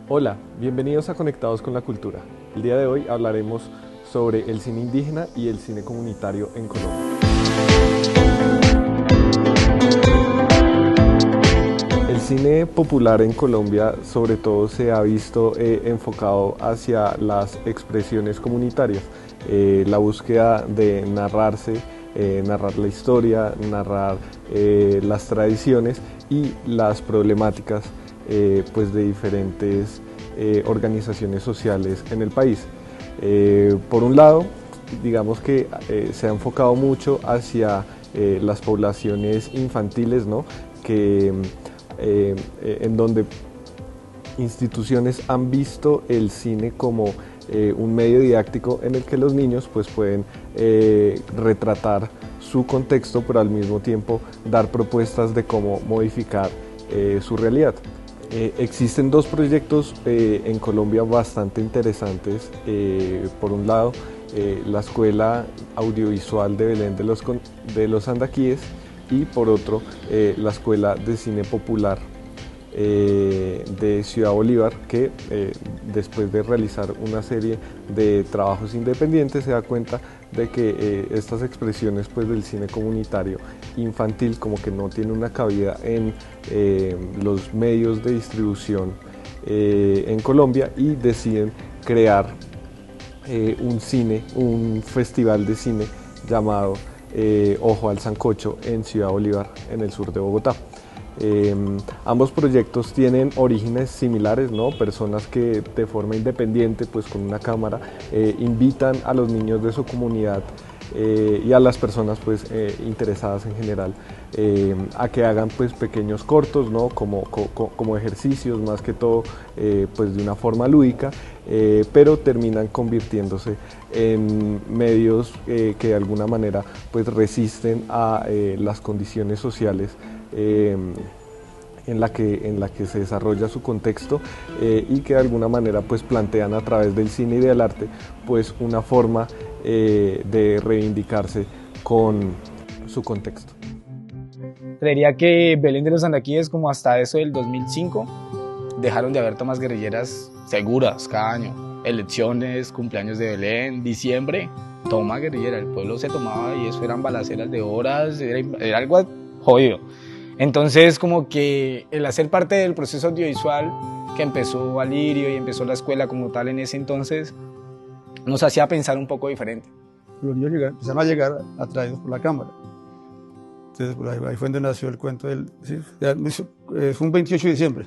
Hola, bienvenidos a Conectados con la Cultura. El día de hoy hablaremos sobre el cine indígena y el cine comunitario en Colombia. El cine popular en Colombia sobre todo se ha visto enfocado hacia las expresiones comunitarias, la búsqueda de narrarse, narrar la historia, narrar las tradiciones y las problemáticas pues de diferentes organizaciones sociales en el país. Por un lado, digamos que se ha enfocado mucho hacia las poblaciones infantiles, ¿no? que en donde instituciones han visto el cine como un medio didáctico en el que los niños pues, pueden retratar su contexto, pero al mismo tiempo dar propuestas de cómo modificar su realidad. Existen dos proyectos en Colombia bastante interesantes. Por un lado, la Escuela Audiovisual de Belén de los Andaquíes y por otro, la Escuela de Cine Popular de Ciudad Bolívar, que después de realizar una serie de trabajos independientes se da cuenta de que estas expresiones pues, del cine comunitario infantil como que no tiene una cabida en los medios de distribución en Colombia y deciden crear un festival de cine llamado Ojo al Sancocho en Ciudad Bolívar, en el sur de Bogotá. Ambos proyectos tienen orígenes similares, ¿no? Personas que de forma independiente, pues con una cámara, invitan a los niños de su comunidad y a las personas pues, interesadas en general a que hagan pues, pequeños cortos, ¿no? como ejercicios, más que todo pues, de una forma lúdica, pero terminan convirtiéndose en medios que de alguna manera pues, resisten a las condiciones sociales en la que se desarrolla su contexto y que de alguna manera pues plantean a través del cine y del arte pues una forma de reivindicarse con su contexto. Creería que Belén de los Andaquíes, como hasta eso del 2005, dejaron de haber tomas guerrilleras seguras cada año. Elecciones, cumpleaños de Belén, diciembre, toma guerrillera. El pueblo se tomaba y eso eran balaceras de horas, era algo jodido. Entonces, como que el hacer parte del proceso audiovisual que empezó Alirio y empezó la escuela como tal en ese entonces, nos hacía pensar un poco diferente. Los niños empezaron a llegar atraídos por la cámara. Entonces, por ahí fue donde nació el cuento del... Sí, fue un 28 de diciembre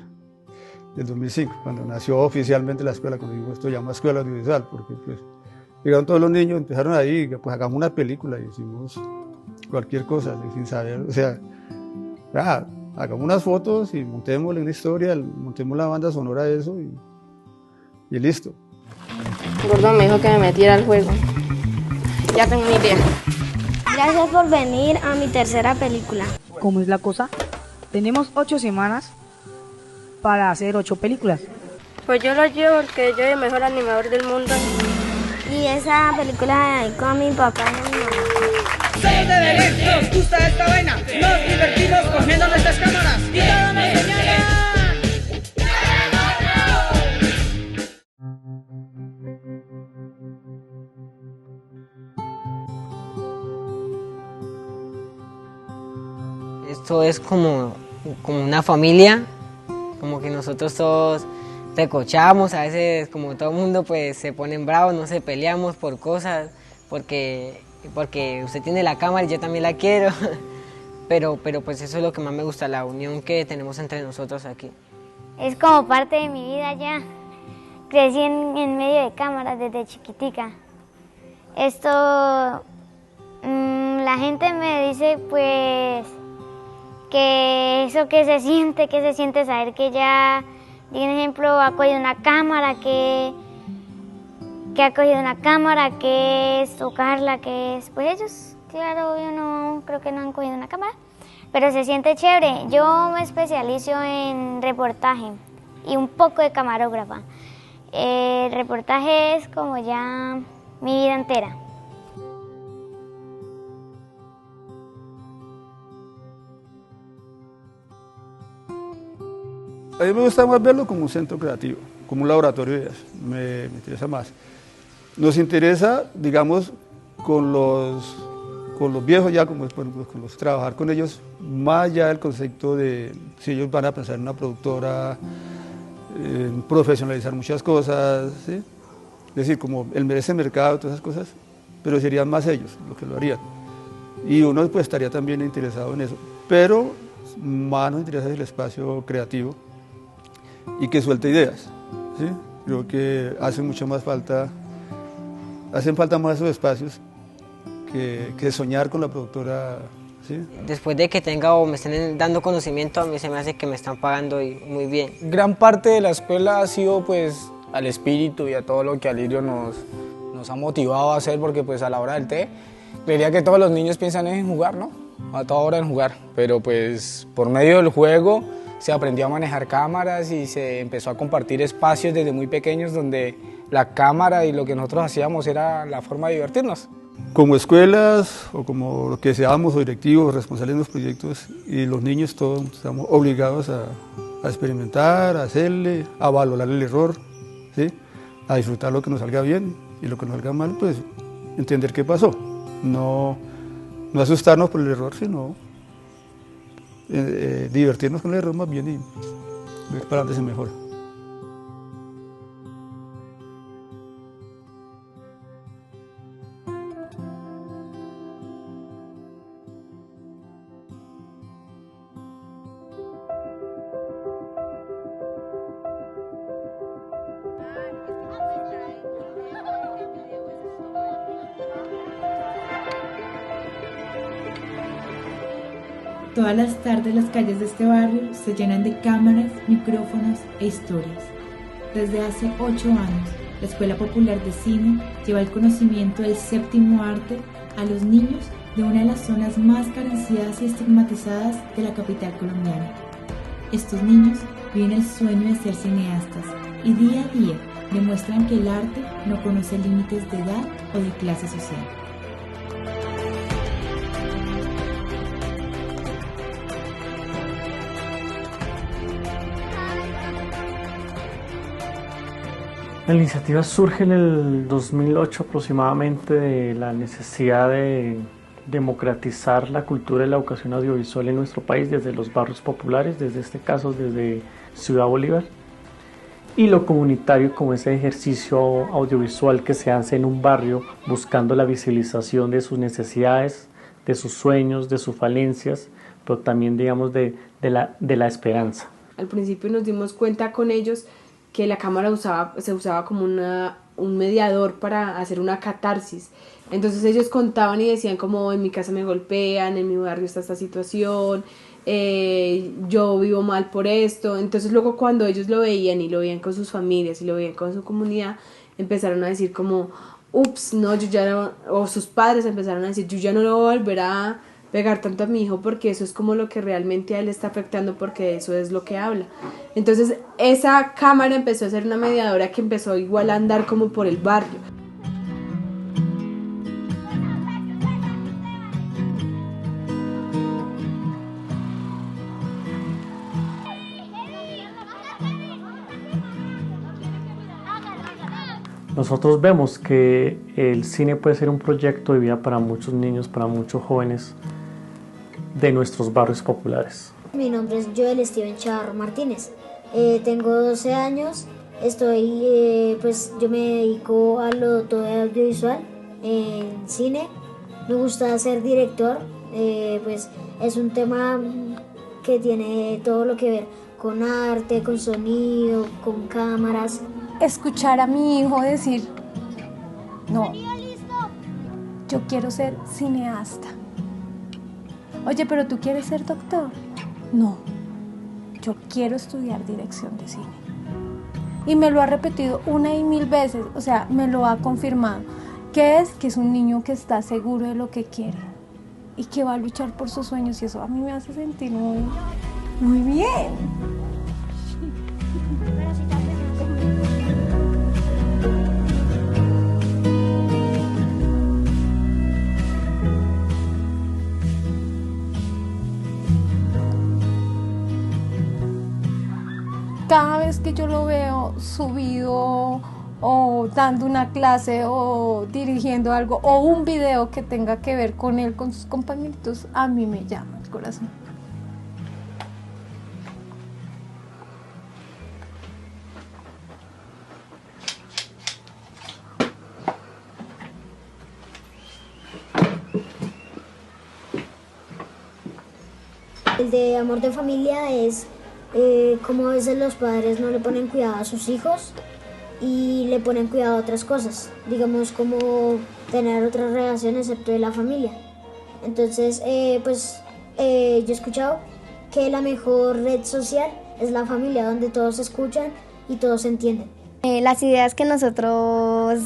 del 2005, cuando nació oficialmente la escuela, cuando digo esto llama Escuela Audiovisual, porque pues llegaron todos los niños, empezaron ahí, pues hagamos una película, y hicimos cualquier cosa, sin saber, o sea, hagamos unas fotos y montémosle una historia, montemos la banda sonora de eso y listo. Gordo me dijo que me metiera al juego. Ya tengo mi idea. Gracias por venir a mi tercera película. ¿Cómo es la cosa? Tenemos 8 semanas para hacer 8 películas. Pues yo lo llevo porque yo soy el mejor animador del mundo. Y esa película la con mi papá y mi mamá. Somos de Belén, nos gusta esta vaina, nos divertimos cogiendo nuestras cámaras y todo nos señala. Esto es como una familia, como que nosotros todos recochamos, a veces como todo el mundo pues se ponen bravos, no se peleamos por cosas, porque usted tiene la cámara y yo también la quiero, pero pues eso es lo que más me gusta, la unión que tenemos entre nosotros aquí. Es como parte de mi vida ya. Crecí en medio de cámaras desde chiquitica. Esto, la gente me dice pues que eso que se siente saber que ya, por ejemplo, ha cogido una cámara, que ha cogido una cámara, que es tocarla, que es, pues ellos, claro, yo no creo que no han cogido una cámara, pero se siente chévere. Yo me especializo en reportaje y un poco de camarógrafa. El reportaje es como ya mi vida entera. A mí me gusta más verlo como un centro creativo. como un laboratorio de ideas, me interesa más. Nos interesa, digamos, con los viejos ya, como con los trabajar con ellos, más allá del concepto de si ellos van a pensar en una productora, en profesionalizar muchas cosas, ¿sí? Es decir, como el merece mercado, todas esas cosas, pero serían más ellos los que lo harían. Y uno pues estaría también interesado en eso, pero más nos interesa el espacio creativo y que suelte ideas, ¿sí? Creo que hacen falta más esos espacios que soñar con la productora, ¿sí? Después de que tenga o me estén dando conocimiento, a mí se me hace que me están pagando y muy bien. Gran parte de la escuela ha sido pues al espíritu y a todo lo que Alirio nos ha motivado a hacer, porque pues a la hora del té, creería que todos los niños piensan en jugar, ¿no? A toda hora en jugar, pero pues por medio del juego se aprendió a manejar cámaras y se empezó a compartir espacios desde muy pequeños donde la cámara y lo que nosotros hacíamos era la forma de divertirnos. Como escuelas o como lo que seamos o directivos responsables de los proyectos y los niños todos estamos obligados a experimentar, a hacerle, a valorar el error, ¿sí? A disfrutar lo que nos salga bien y lo que nos salga mal, pues entender qué pasó. No asustarnos por el error, sino divertirnos con el error más bien y ver para dónde se mejora. Todas las tardes las calles de este barrio se llenan de cámaras, micrófonos e historias. Desde hace 8 años, la Escuela Popular de Cine lleva el conocimiento del séptimo arte a los niños de una de las zonas más carenciadas y estigmatizadas de la capital colombiana. Estos niños viven el sueño de ser cineastas y día a día demuestran que el arte no conoce límites de edad o de clase social. La iniciativa surge en el 2008 aproximadamente de la necesidad de democratizar la cultura y la educación audiovisual en nuestro país desde los barrios populares, desde este caso desde Ciudad Bolívar, y lo comunitario como ese ejercicio audiovisual que se hace en un barrio buscando la visibilización de sus necesidades, de sus sueños, de sus falencias, pero también digamos de la esperanza. Al principio nos dimos cuenta con ellos que la cámara se usaba como un mediador para hacer una catarsis. Entonces ellos contaban y decían como en mi casa me golpean, en mi barrio está esta situación, yo vivo mal por esto. Entonces luego cuando ellos lo veían y lo veían con sus familias y lo veían con su comunidad, empezaron a decir como, ups, no, yo ya no, o sus padres empezaron a decir, yo ya no le voy a volver a pegar tanto a mi hijo porque eso es como lo que realmente a él está afectando, porque eso es lo que habla. Entonces esa cámara empezó a ser una mediadora que empezó igual a andar como por el barrio. Nosotros vemos que el cine puede ser un proyecto de vida para muchos niños, para muchos jóvenes de nuestros barrios populares. Mi nombre es Joel Steven Chavarro Martínez, tengo 12 años, yo me dedico a lo todo audiovisual, en cine, me gusta ser director, pues es un tema que tiene todo lo que ver con arte, con sonido, con cámaras. Escuchar a mi hijo decir, no, yo quiero ser cineasta. Oye, pero ¿tú quieres ser doctor? No, yo quiero estudiar dirección de cine. Y me lo ha repetido 1 y 1000 veces, o sea, me lo ha confirmado. ¿Qué es? Que es un niño que está seguro de lo que quiere y que va a luchar por sus sueños, y eso a mí me hace sentir muy bien. Cada vez que yo lo veo subido o dando una clase o dirigiendo algo o un video que tenga que ver con él, con sus compañeritos, a mí me llama el corazón. El de amor de familia es como a veces los padres no le ponen cuidado a sus hijos y le ponen cuidado a otras cosas, digamos como tener otras relaciones excepto de la familia. Entonces, yo he escuchado que la mejor red social es la familia, donde todos se escuchan y todos se entienden. Las ideas que nosotros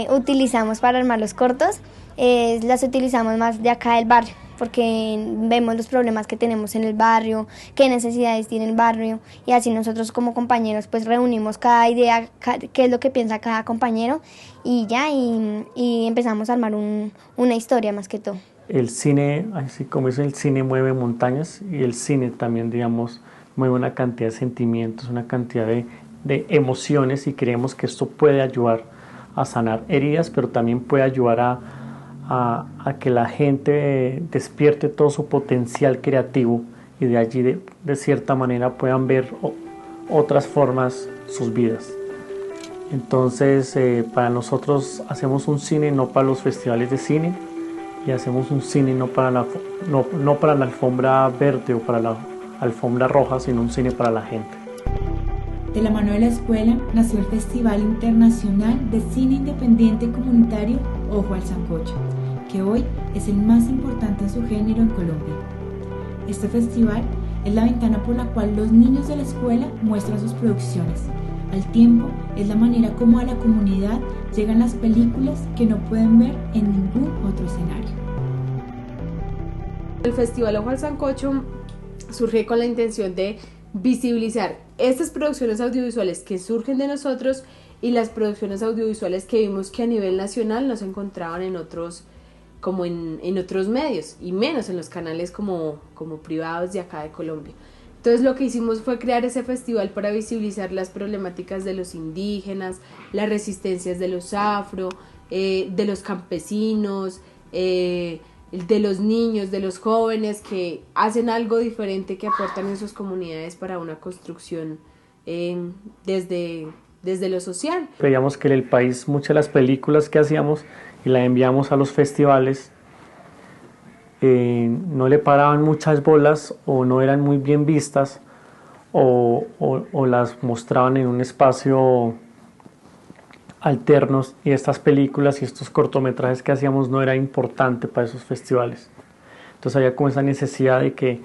utilizamos para armar los cortos, las utilizamos más de acá del barrio, porque vemos los problemas que tenemos en el barrio, qué necesidades tiene el barrio, y así nosotros como compañeros pues reunimos cada idea, qué es lo que piensa cada compañero, y ya, y empezamos a armar una historia más que todo. El cine, así como dice, el cine mueve montañas, y el cine también, digamos, mueve una cantidad de sentimientos, una cantidad de emociones, y creemos que esto puede ayudar a sanar heridas, pero también puede ayudar a que la gente despierte todo su potencial creativo, y de allí de cierta manera puedan ver otras formas sus vidas. Entonces para nosotros hacemos un cine no para los festivales de cine, y hacemos un cine no para la alfombra verde o para la alfombra roja, sino un cine para la gente. De la mano de la escuela nació el Festival Internacional de Cine Independiente Comunitario Ojo al Sancocho, que hoy es el más importante en su género en Colombia. Este festival es la ventana por la cual los niños de la escuela muestran sus producciones. Al tiempo, es la manera como a la comunidad llegan las películas que no pueden ver en ningún otro escenario. El Festival Ojo al Sancocho surge con la intención de visibilizar estas producciones audiovisuales que surgen de nosotros y las producciones audiovisuales que vimos que a nivel nacional no se encontraban en otros, como en otros medios, y menos en los canales como privados de acá de Colombia. Entonces lo que hicimos fue crear ese festival para visibilizar las problemáticas de los indígenas, las resistencias de los afro, de los campesinos, de los niños, de los jóvenes que hacen algo diferente, que aportan en sus comunidades para una construcción desde lo social. Veíamos que en el país muchas de las películas que hacíamos y las enviamos a los festivales no le paraban muchas bolas, o no eran muy bien vistas, o las mostraban en un espacio alternos, y estas películas y estos cortometrajes que hacíamos no era importante para esos festivales. Entonces había como esa necesidad de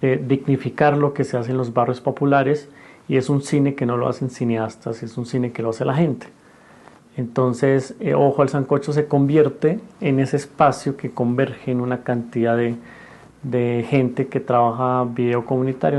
dignificar lo que se hace en los barrios populares, y es un cine que no lo hacen cineastas, es un cine que lo hace la gente. Entonces Ojo al Sancocho se convierte en ese espacio que converge en una cantidad de gente que trabaja video comunitario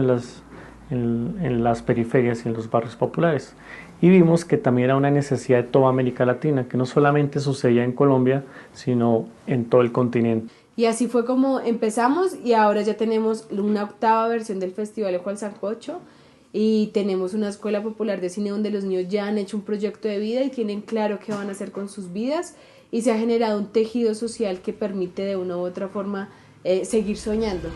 en las periferias y en los barrios populares. Y vimos que también era una necesidad de toda América Latina, que no solamente sucedía en Colombia, sino en todo el continente. Y así fue como empezamos, y ahora ya tenemos una 8ª versión del Festival Ojo al Sancocho, y tenemos una escuela popular de cine donde los niños ya han hecho un proyecto de vida y tienen claro qué van a hacer con sus vidas, y se ha generado un tejido social que permite de una u otra forma seguir soñando.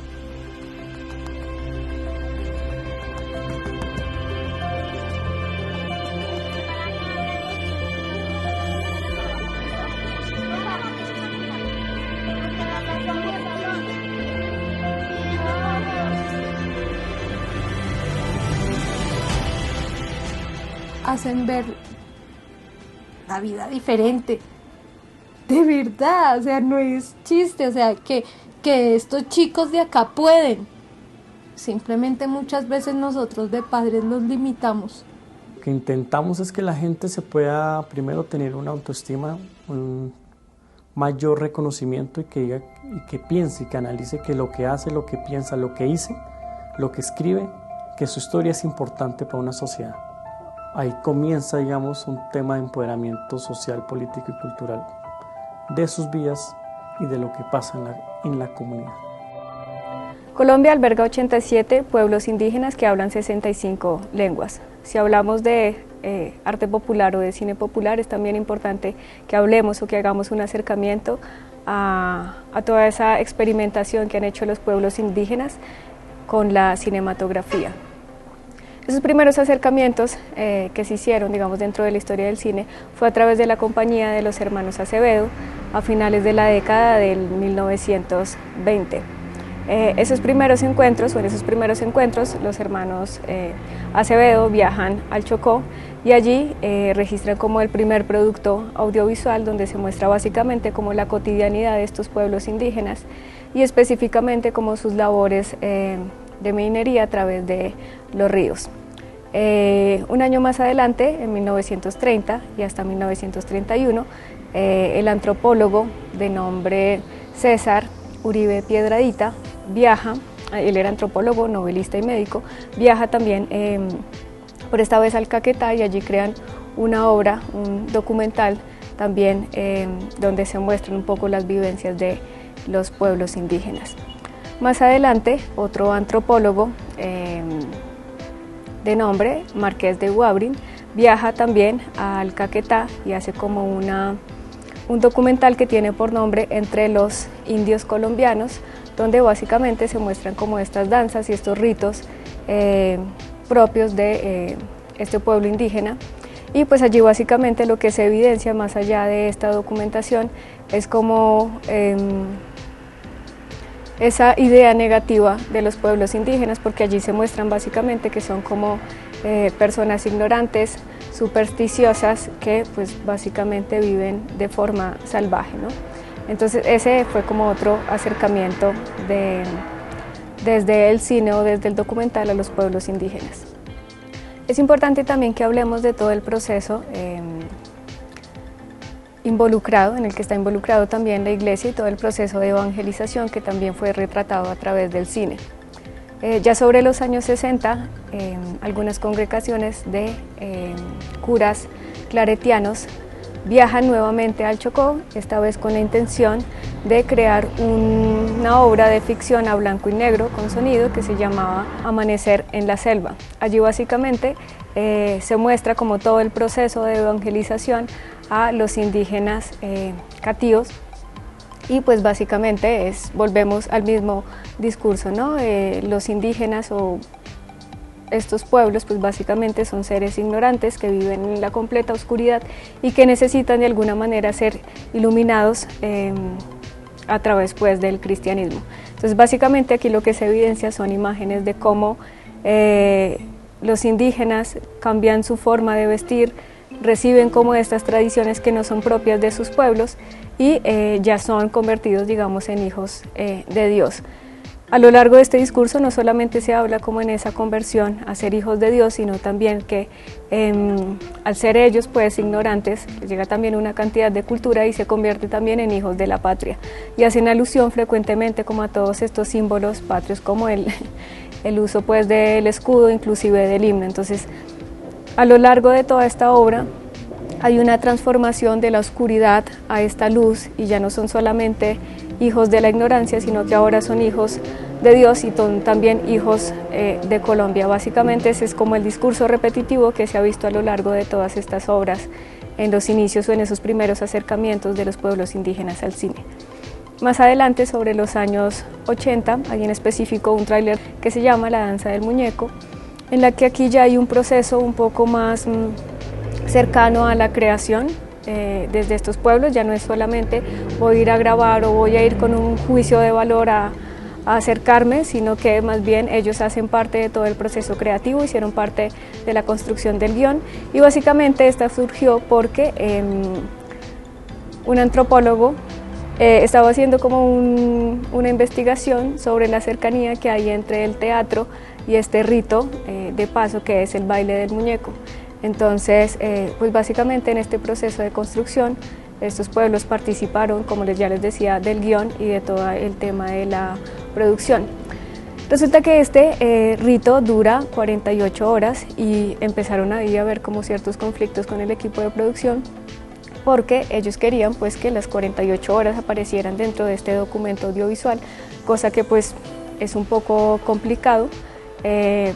Hacen ver la vida diferente, de verdad, o sea, no es chiste, o sea, que estos chicos de acá pueden, simplemente muchas veces nosotros de padres los limitamos. Lo que intentamos es que la gente se pueda primero tener una autoestima, un mayor reconocimiento, y que diga, y que piense y que analice que lo que hace, lo que piensa, lo que dice, lo que escribe, que su historia es importante para una sociedad. Ahí comienza, digamos, un tema de empoderamiento social, político y cultural de sus vidas y de lo que pasa en la comunidad. Colombia alberga 87 pueblos indígenas que hablan 65 lenguas. Si hablamos de arte popular o de cine popular, es también importante que hablemos o que hagamos un acercamiento a toda esa experimentación que han hecho los pueblos indígenas con la cinematografía. Esos primeros acercamientos que se hicieron, digamos, dentro de la historia del cine fue a través de la compañía de los hermanos Acevedo a finales de la década del 1920. En esos primeros encuentros, los hermanos Acevedo viajan al Chocó y allí registran como el primer producto audiovisual donde se muestra básicamente como la cotidianidad de estos pueblos indígenas y específicamente como sus labores de minería a través de los ríos. Un año más adelante, en 1930 y hasta 1931, el antropólogo de nombre César Uribe Piedradita viaja, él era antropólogo, novelista y médico, viaja también por esta vez al Caquetá y allí crean una obra, un documental también donde se muestran un poco las vivencias de los pueblos indígenas. Más adelante, otro antropólogo de nombre Marqués de Guabrin viaja también al Caquetá y hace como un documental que tiene por nombre Entre los indios colombianos, donde básicamente se muestran como estas danzas y estos ritos propios de este pueblo indígena. Y pues allí básicamente lo que se evidencia más allá de esta documentación es como esa idea negativa de los pueblos indígenas, porque allí se muestran básicamente que son como personas ignorantes, supersticiosas, que pues básicamente viven de forma salvaje, ¿no? Entonces ese fue como otro acercamiento desde el cine o desde el documental a los pueblos indígenas. Es importante también que hablemos de todo el proceso involucrado, en el que está involucrado también la iglesia y todo el proceso de evangelización que también fue retratado a través del cine. Ya sobre los años 60, algunas congregaciones de curas claretianos viajan nuevamente al Chocó, esta vez con la intención de crear una obra de ficción a blanco y negro con sonido que se llamaba Amanecer en la Selva. Allí básicamente se muestra como todo el proceso de evangelización a los indígenas catíos y pues básicamente volvemos al mismo discurso, ¿no? Los indígenas o estos pueblos pues básicamente son seres ignorantes que viven en la completa oscuridad y que necesitan de alguna manera ser iluminados a través pues del cristianismo. Entonces básicamente aquí lo que se evidencia son imágenes de cómo los indígenas cambian su forma de vestir, reciben como estas tradiciones que no son propias de sus pueblos y ya son convertidos, digamos, en hijos de Dios. A lo largo de este discurso no solamente se habla como en esa conversión a ser hijos de Dios, sino también que al ser ellos pues ignorantes, les llega también una cantidad de cultura y se convierte también en hijos de la patria. Y hacen alusión frecuentemente como a todos estos símbolos patrios como el uso pues del escudo, inclusive del himno. Entonces, a lo largo de toda esta obra hay una transformación de la oscuridad a esta luz y ya no son solamente hijos de la ignorancia, sino que ahora son hijos de Dios y son también hijos de Colombia. Básicamente ese es como el discurso repetitivo que se ha visto a lo largo de todas estas obras en los inicios o en esos primeros acercamientos de los pueblos indígenas al cine. Más adelante, sobre los años 80, hay en específico un tráiler que se llama La Danza del Muñeco, en la que aquí ya hay un proceso un poco más cercano a la creación desde estos pueblos. Ya no es solamente voy a ir a grabar o voy a ir con un juicio de valor a acercarme, sino que más bien ellos hacen parte de todo el proceso creativo, hicieron parte de la construcción del guión y básicamente esta surgió porque un antropólogo estaba haciendo como una investigación sobre la cercanía que hay entre el teatro y este rito de paso que es el baile del muñeco. Entonces, pues básicamente en este proceso de construcción, estos pueblos participaron, como ya les decía, del guión y de todo el tema de la producción. Resulta que este rito dura 48 horas y empezaron ahí a haber como ciertos conflictos con el equipo de producción porque ellos querían pues que las 48 horas aparecieran dentro de este documento audiovisual, cosa que pues es un poco complicado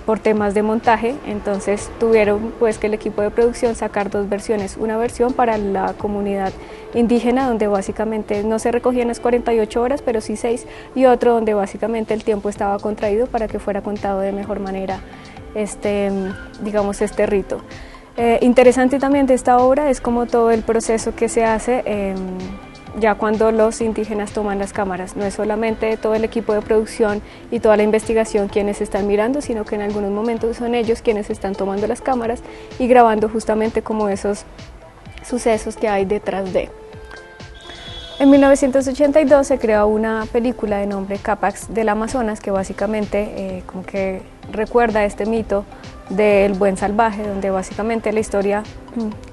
por temas de montaje, entonces tuvieron pues que el equipo de producción sacar dos versiones, una versión para la comunidad indígena donde básicamente no se recogían las 48 horas pero sí 6, y otro donde básicamente el tiempo estaba contraído para que fuera contado de mejor manera digamos este rito. Interesante también de esta obra es como todo el proceso que se hace ya cuando los indígenas toman las cámaras. No es solamente todo el equipo de producción y toda la investigación quienes están mirando, sino que en algunos momentos son ellos quienes están tomando las cámaras y grabando justamente como esos sucesos que hay detrás de. En 1982 se creó una película de nombre Capax del Amazonas que básicamente como que recuerda este mito del buen salvaje, donde básicamente la historia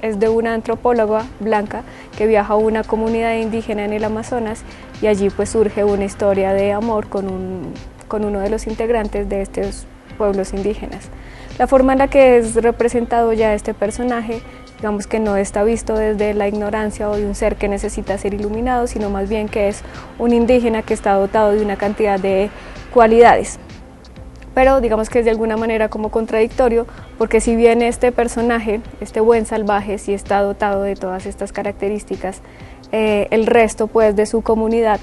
es de una antropóloga blanca que viaja a una comunidad indígena en el Amazonas y allí pues surge una historia de amor con uno de los integrantes de estos pueblos indígenas. La forma en la que es representado ya este personaje, digamos que no está visto desde la ignorancia o de un ser que necesita ser iluminado, sino más bien que es un indígena que está dotado de una cantidad de cualidades. Pero digamos que es de alguna manera como contradictorio, porque si bien este personaje, este buen salvaje, sí está dotado de todas estas características, el resto pues de su comunidad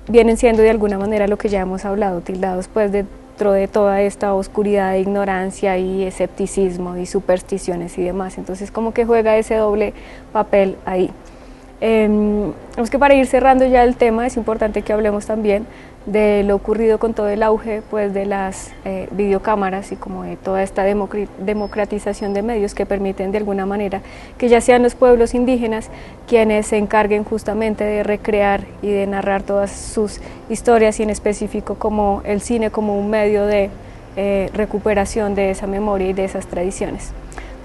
vienen siendo de alguna manera lo que ya hemos hablado, tildados pues dentro de toda esta oscuridad de ignorancia y escepticismo y supersticiones y demás, entonces como que juega ese doble papel ahí. Es que para ir cerrando ya el tema es importante que hablemos también de lo ocurrido con todo el auge pues, de las videocámaras y como de toda esta democratización de medios que permiten de alguna manera que ya sean los pueblos indígenas quienes se encarguen justamente de recrear y de narrar todas sus historias y en específico como el cine como un medio de recuperación de esa memoria y de esas tradiciones.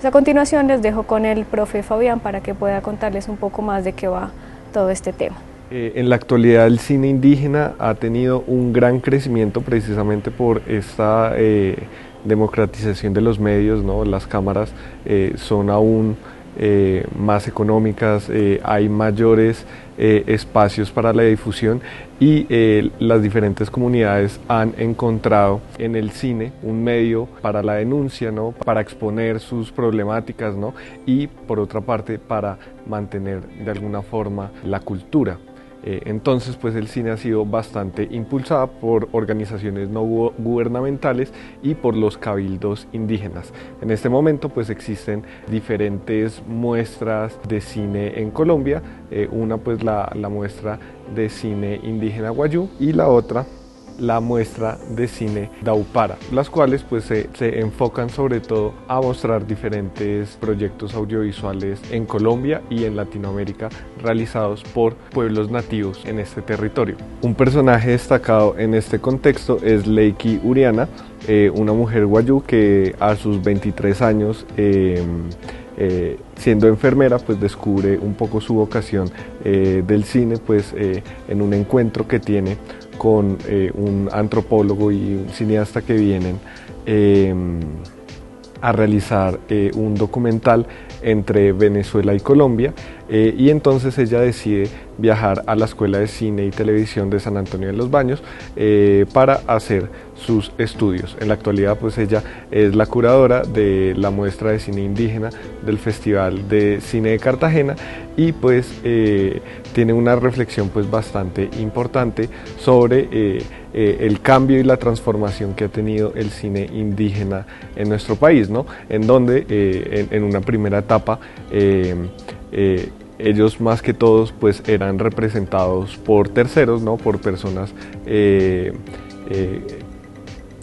A continuación les dejo con el profe Fabián para que pueda contarles un poco más de qué va todo este tema. En la actualidad el cine indígena ha tenido un gran crecimiento precisamente por esta democratización de los medios, ¿no? Las cámaras son aún más económicas, hay mayores espacios para la difusión y las diferentes comunidades han encontrado en el cine un medio para la denuncia, ¿no? Para exponer sus problemáticas, ¿no? Y por otra parte para mantener de alguna forma la cultura. Entonces pues el cine ha sido bastante impulsado por organizaciones no gubernamentales y por los cabildos indígenas. En este momento pues existen diferentes muestras de cine en Colombia, una pues la muestra de cine indígena Wayuu y la otra la muestra de cine Daupara, las cuales pues se enfocan sobre todo a mostrar diferentes proyectos audiovisuales en Colombia y en Latinoamérica realizados por pueblos nativos en este territorio. Un personaje destacado en este contexto es Leiki Uriana, una mujer wayuu que a sus 23 años siendo enfermera pues descubre un poco su vocación del cine pues en un encuentro que tiene con un antropólogo y un cineasta que vienen a realizar un documental entre Venezuela y Colombia y entonces ella decide viajar a la Escuela de Cine y Televisión de San Antonio de los Baños para hacer sus estudios. En la actualidad pues ella es la curadora de la muestra de cine indígena del Festival de Cine de Cartagena y pues tiene una reflexión pues bastante importante sobre el cambio y la transformación que ha tenido el cine indígena en nuestro país, ¿no? En donde en una primera etapa ellos más que todos pues eran representados por terceros, ¿no? Por personas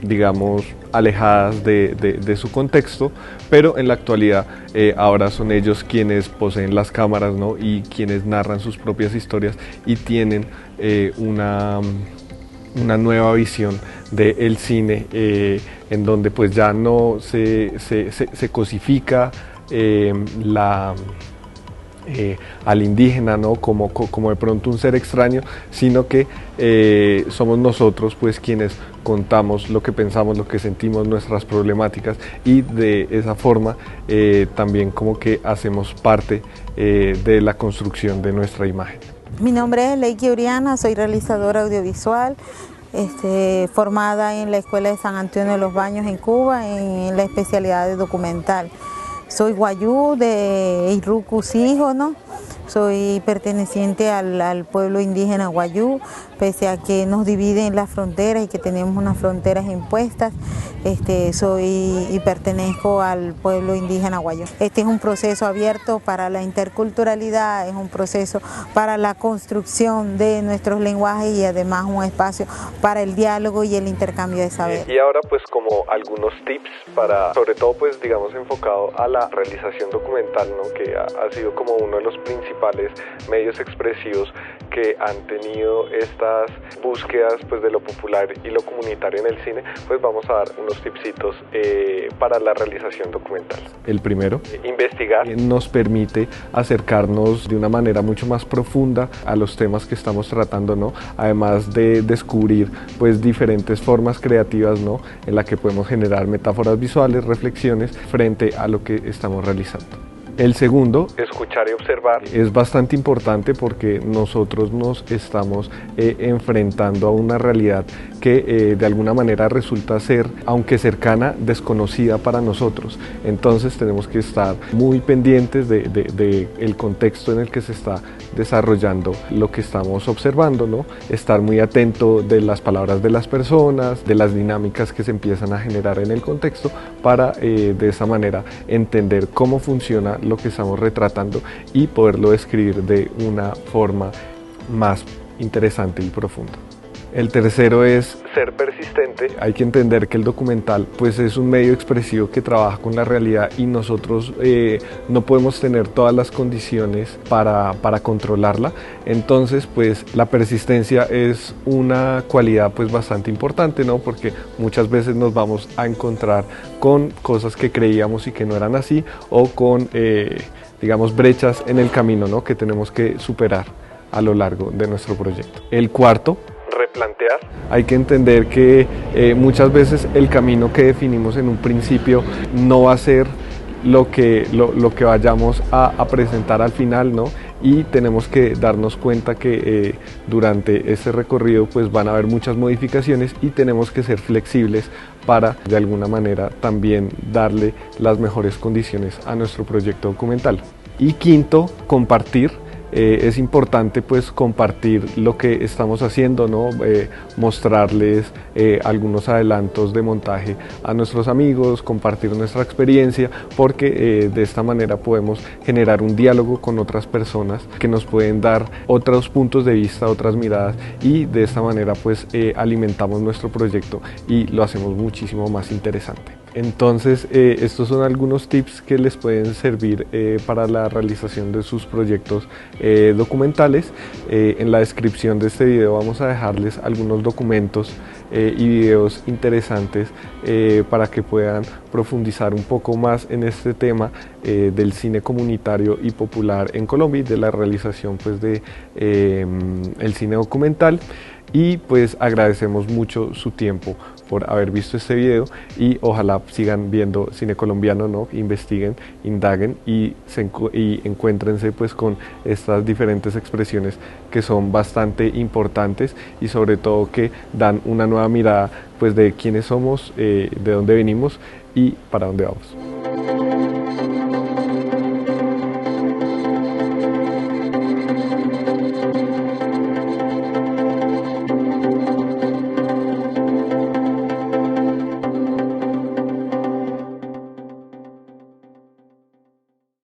digamos alejadas de su contexto, pero en la actualidad ahora son ellos quienes poseen las cámaras, ¿no? Y quienes narran sus propias historias y tienen una nueva visión del cine en donde pues ya no se cosifica al indígena, ¿no? como de pronto un ser extraño, sino que somos nosotros pues quienes contamos lo que pensamos, lo que sentimos, nuestras problemáticas y de esa forma también como que hacemos parte de la construcción de nuestra imagen. Mi nombre es Leiki Uriana, soy realizadora audiovisual formada en la Escuela de San Antonio de los Baños en Cuba en la especialidad de documental. Soy guayú de Irrucu Sijo, ¿no? Soy perteneciente al pueblo indígena guayú, pese a que nos dividen las fronteras y que tenemos unas fronteras impuestas, soy y pertenezco al pueblo indígena guayú. Este es un proceso abierto para la interculturalidad, es un proceso para la construcción de nuestros lenguajes y además un espacio para el diálogo y el intercambio de saber. Y ahora pues como algunos tips para, sobre todo pues digamos enfocado a la realización documental, ¿no? Que ha sido como uno de los principales medios expresivos que han tenido estas búsquedas pues de lo popular y lo comunitario en el cine, pues vamos a dar unos tipsitos para la realización documental. El primero, investigar, nos permite acercarnos de una manera mucho más profunda a los temas que estamos tratando, ¿no? Además de descubrir pues diferentes formas creativas, ¿no? En la que podemos generar metáforas visuales, reflexiones frente a lo que estamos realizando. El segundo, escuchar y observar, es bastante importante porque nosotros nos estamos enfrentando a una realidad que de alguna manera resulta ser, aunque cercana, desconocida para nosotros. Entonces tenemos que estar muy pendientes de el contexto en el que se está desarrollando lo que estamos observando, ¿no? Estar muy atento de las palabras de las personas, de las dinámicas que se empiezan a generar en el contexto para de esa manera entender cómo funciona lo que estamos retratando y poderlo describir de una forma más interesante y profunda. El tercero es ser persistente. Hay que entender que el documental pues es un medio expresivo que trabaja con la realidad y nosotros no podemos tener todas las condiciones para controlarla. Entonces pues la persistencia es una cualidad pues bastante importante, ¿no? Porque muchas veces nos vamos a encontrar con cosas que creíamos y que no eran así, o con digamos brechas en el camino, ¿no? Que tenemos que superar a lo largo de nuestro proyecto. El cuarto, replantear. Hay que entender que muchas veces el camino que definimos en un principio no va a ser lo que vayamos a presentar al final, ¿no? Y tenemos que darnos cuenta que durante ese recorrido pues van a haber muchas modificaciones y tenemos que ser flexibles para de alguna manera también darle las mejores condiciones a nuestro proyecto documental. Y quinto, compartir. Es importante pues compartir lo que estamos haciendo, ¿no? Mostrarles algunos adelantos de montaje a nuestros amigos, compartir nuestra experiencia, porque de esta manera podemos generar un diálogo con otras personas que nos pueden dar otros puntos de vista, otras miradas, y de esta manera pues alimentamos nuestro proyecto y lo hacemos muchísimo más interesante. Entonces estos son algunos tips que les pueden servir para la realización de sus proyectos documentales. En la descripción de este video vamos a dejarles algunos documentos y videos interesantes para que puedan profundizar un poco más en este tema del cine comunitario y popular en Colombia y de la realización pues de el cine documental. Y pues agradecemos mucho su tiempo por haber visto este video y ojalá sigan viendo cine colombiano, ¿no? Investiguen, indaguen y encuéntrense pues con estas diferentes expresiones que son bastante importantes y sobre todo que dan una nueva mirada pues de quiénes somos, de dónde venimos y para dónde vamos.